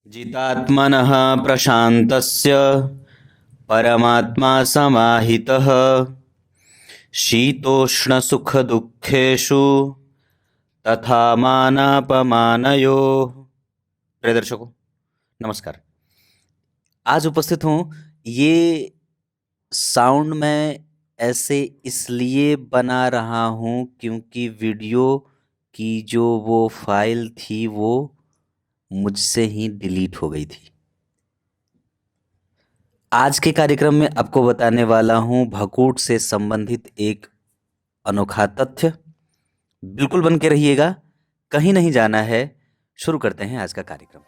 जितात्मनः प्रशान्तस्य परमात्मा समाहितः शीतोष्णसुखदुःखेषु तथा मानापमानयोः। प्रिय दर्शकों, नमस्कार। आज उपस्थित हूँ। ये साउंड मैं ऐसे इसलिए बना रहा हूँ क्योंकि वीडियो की जो वो फाइल थी वो मुझसे ही डिलीट हो गई थी। आज के कार्यक्रम में आपको बताने वाला हूँ भकूट से संबंधित एक अनोखा तथ्य। बिल्कुल बन के रहिएगा, कहीं नहीं जाना है। शुरू करते हैं आज का कार्यक्रम।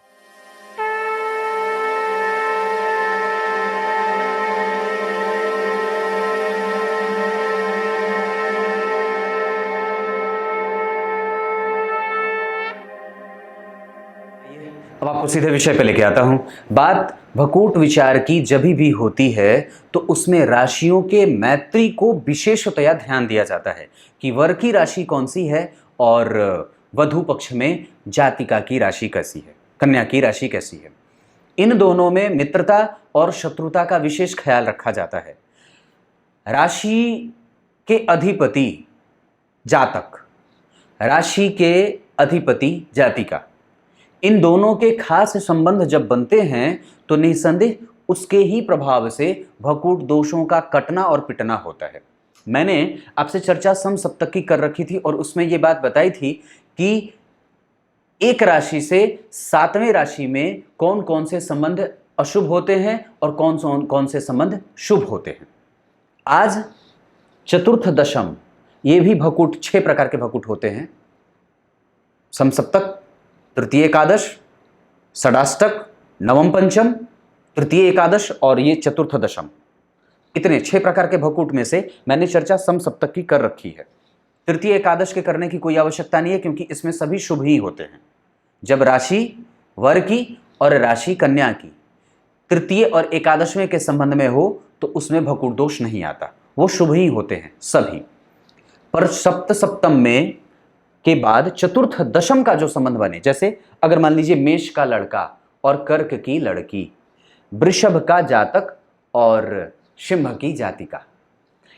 अब आपको सीधे विषय पे लेके आता हूं। बात भकूट विचार की जब भी होती है तो उसमें राशियों के मैत्री को विशेषतया ध्यान दिया जाता है कि वर की राशि कौन सी है और वधू पक्ष में जातिका की राशि कैसी है, कन्या की राशि कैसी है। इन दोनों में मित्रता और शत्रुता का विशेष ख्याल रखा जाता है। राशि के अधिपति जातक, राशि के अधिपति जातिका, इन दोनों के खास संबंध जब बनते हैं तो निसंदेह उसके ही प्रभाव से भकूट दोषों का कटना और पिटना होता है। मैंने आपसे चर्चा समसप्तकी कर रखी थी और उसमें यह बात बताई थी कि एक राशि से सातवें राशि में कौन कौन से संबंध अशुभ होते हैं और कौन कौन से संबंध शुभ होते हैं। आज चतुर्थ दशम, ये भी भकूट 6 प्रकार के भकूट होते हैं। समसप्तक, तृतीय एकादश, षडाष्टक, नवम पंचम, तृतीय एकादश और ये चतुर्थ दशम। इतने 6 प्रकार के भकूट में से मैंने चर्चा समसप्तक की कर रखी है। तृतीय एकादश के करने की कोई आवश्यकता नहीं है क्योंकि इसमें सभी शुभ ही होते हैं। जब राशि वर की और राशि कन्या की तृतीय और एकादशवें के संबंध में हो तो उसमें भकूट दोष नहीं आता, वो शुभ ही होते हैं सभी। पर सप्त सप्तम में के बाद चतुर्थ दशम का जो संबंध बने, जैसे अगर मान लीजिए मेष का लड़का और कर्क की लड़की, वृषभ का जातक और सिंह की जातिका,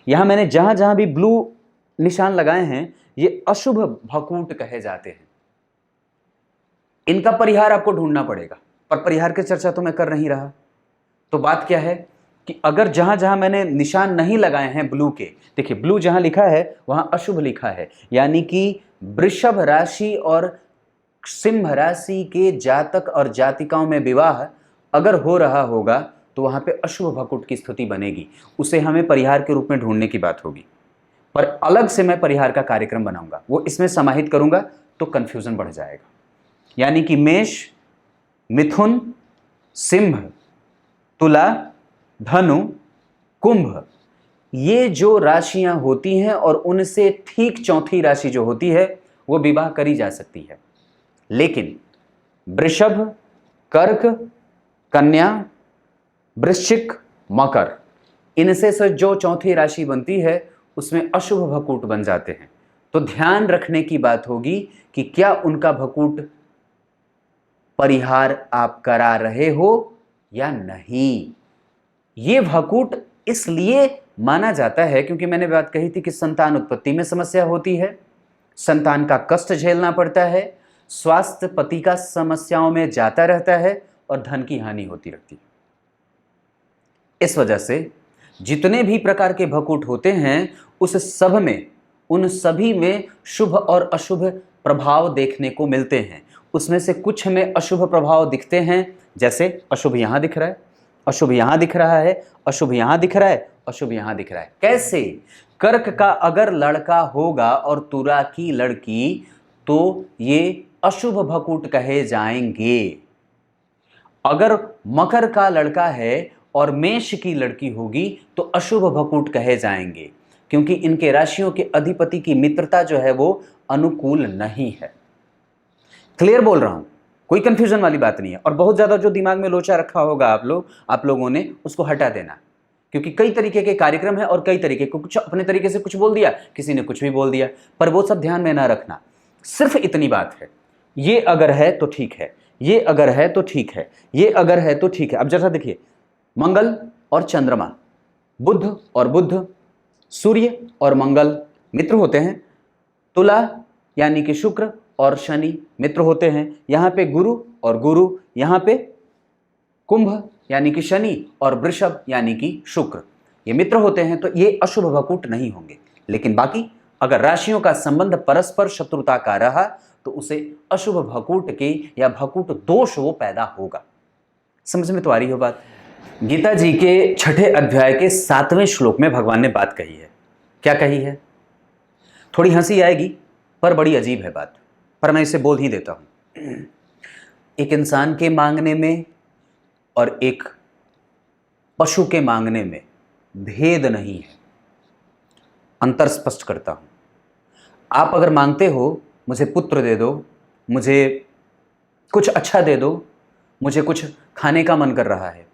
यहां मैंने जहां जहां भी ब्लू निशान लगाए हैं ये अशुभ भकूट कहे जाते हैं। इनका परिहार आपको ढूंढना पड़ेगा, पर परिहार की चर्चा तो मैं कर नहीं रहा। तो बात क्या है कि अगर जहां जहां मैंने निशान नहीं लगाए हैं ब्लू के, देखिए ब्लू जहां लिखा है वहां अशुभ लिखा है, यानी कि वृषभ राशि और सिंह राशि के जातक और जातिकाओं में विवाह अगर हो रहा होगा तो वहां पे अशुभ भकूट की स्थिति बनेगी। उसे हमें परिहार के रूप में ढूंढने की बात होगी, पर अलग से मैं परिहार का कार्यक्रम बनाऊंगा, वो इसमें समाहित करूंगा तो कंफ्यूजन बढ़ जाएगा। यानी कि मेष, मिथुन, सिंह, तुला, धनु, कुंभ, ये जो राशियां होती हैं और उनसे ठीक चौथी राशि जो होती है वो विवाह करी जा सकती है। लेकिन वृषभ, कर्क, कन्या, वृश्चिक, मकर, इनसे से जो चौथी राशि बनती है उसमें अशुभ भकूट बन जाते हैं। तो ध्यान रखने की बात होगी कि क्या उनका भकूट परिहार आप करा रहे हो या नहीं। ये भकूट इसलिए माना जाता है क्योंकि मैंने बात कही थी कि संतान उत्पत्ति में समस्या होती है, संतान का कष्ट झेलना पड़ता है, स्वास्थ्य पति का समस्याओं में जाता रहता है और धन की हानि होती रहती है। इस वजह से जितने भी प्रकार के भकूट होते हैं उस सब में, उन सभी में शुभ और अशुभ प्रभाव देखने को मिलते हैं। उसमें से कुछ में अशुभ प्रभाव दिखते हैं, जैसे अशुभ यहां दिख रहा है, अशुभ यहां दिख रहा है, अशुभ यहां दिख रहा है, अशुभ यहां दिख रहा है। कैसे? कर्क का अगर लड़का होगा और तुला की लड़की तो ये अशुभ भकूट कहे जाएंगे। अगर मकर का लड़का है और मेष की लड़की होगी तो अशुभ भकूट कहे जाएंगे क्योंकि इनके राशियों के अधिपति की मित्रता जो है वो अनुकूल नहीं है। क्लियर बोल रहा हूं, कोई कंफ्यूजन वाली बात नहीं है। और बहुत ज्यादा जो दिमाग में लोचा रखा होगा आप लोगों ने उसको हटा देना, क्योंकि कई तरीके के कार्यक्रम है और कई तरीके को, कुछ अपने तरीके से कुछ बोल दिया, किसी ने कुछ भी बोल दिया, पर वो सब ध्यान में ना रखना। सिर्फ इतनी बात है, ये अगर है तो ठीक है, ये अगर है तो ठीक है, ये अगर है तो ठीक है। अब जरा देखिए, मंगल और चंद्रमा, बुध और बुध, सूर्य और मंगल मित्र होते हैं। तुला यानी कि शुक्र और शनि मित्र होते हैं। यहां पे गुरु और गुरु, यहां पे कुंभ यानी कि शनि और वृषभ यानी कि शुक्र, ये मित्र होते हैं। तो ये अशुभ भकूट नहीं होंगे। लेकिन बाकी अगर राशियों का संबंध परस्पर शत्रुता का रहा तो उसे अशुभ भकूट के या भकूट दोष वो पैदा होगा। समझ में तो आ रही हो बात। गीता जी के 6ठे अध्याय के 7वें श्लोक में भगवान ने बात कही है। क्या कही है? थोड़ी हंसी आएगी पर बड़ी अजीब है बात, पर मैं इसे बोल ही देता हूं। एक इंसान के मांगने में और एक पशु के मांगने में भेद नहीं है। अंतर स्पष्ट करता हूं। आप अगर मांगते हो मुझे पुत्र दे दो, मुझे कुछ अच्छा दे दो, मुझे कुछ खाने का मन कर रहा है,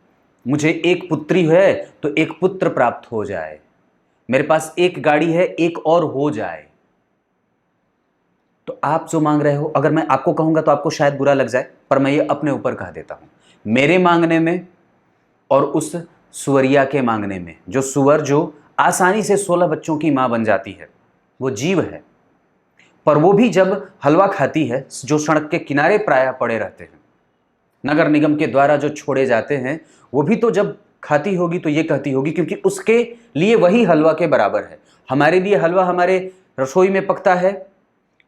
मुझे एक पुत्री है तो एक पुत्र प्राप्त हो जाए, मेरे पास एक गाड़ी है एक और हो जाए, तो आप जो मांग रहे हो, अगर मैं आपको कहूंगा तो आपको शायद बुरा लग जाए, पर मैं ये अपने ऊपर कह देता हूं। मेरे मांगने में और उस सुअरिया के मांगने में, जो सुअर जो आसानी से 16 बच्चों की मां बन जाती है, वो जीव है, पर वो भी जब हलवा खाती है, जो सड़क के किनारे प्रायः पड़े रहते हैं, नगर निगम के द्वारा जो छोड़े जाते हैं, वो भी तो जब खाती होगी तो ये कहती होगी, क्योंकि उसके लिए वही हलवा के बराबर है। हमारे लिए हलवा हमारे रसोई में पकता है,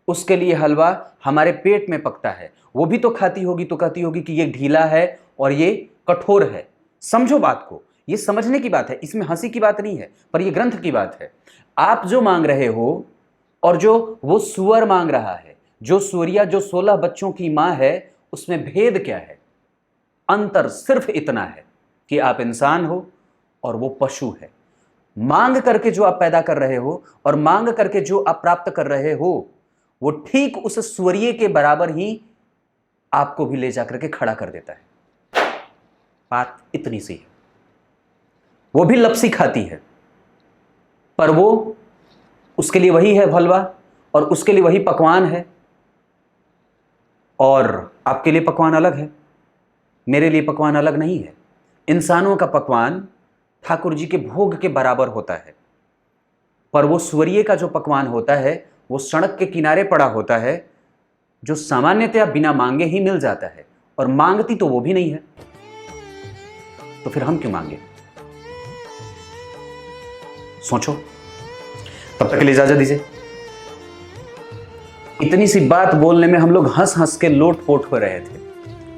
उसके लिए हलवा हमारे पेट में पकता है। वो भी तो खाती होगी तो कहती होगी कि ये ढीला है और ये कठोर है। समझो बात को, ये समझने की बात है, इसमें हंसी की बात नहीं है, पर ये ग्रंथ की बात है। आप जो मांग रहे हो और जो वो सुअर मांग रहा है, जो सूर्या जो 16 बच्चों की मां है, उसमें भेद क्या है? अंतर सिर्फ इतना है कि आप इंसान हो और वो पशु है। मांग करके जो आप पैदा कर रहे हो और मांग करके जो आप प्राप्त कर रहे हो, वो ठीक उस सूर्य के बराबर ही आपको भी ले जाकर के खड़ा कर देता है। बात इतनी सी है। वो भी लपसी खाती है, पर वो उसके लिए वही है हलवा और उसके लिए वही पकवान है, और आपके लिए पकवान अलग है, मेरे लिए पकवान अलग नहीं है। इंसानों का पकवान ठाकुर जी के भोग के बराबर होता है, पर वो सूर्य का जो पकवान होता है वो सड़क के किनारे पड़ा होता है, जो सामान्यतया बिना मांगे ही मिल जाता है, और मांगती तो वो भी नहीं है। तो फिर हम क्यों मांगे? सोचो। तब तक के लिए इजाजत दीजिए। इतनी सी बात बोलने में हम लोग हंस हंस के लोट पोट हो रहे थे,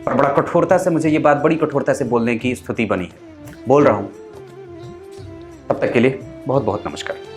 पर बड़ा कठोरता से मुझे ये बात बड़ी कठोरता से बोलने की स्थिति बनी है। बोल रहा हूं। तब तक के लिए बहुत बहुत नमस्कार।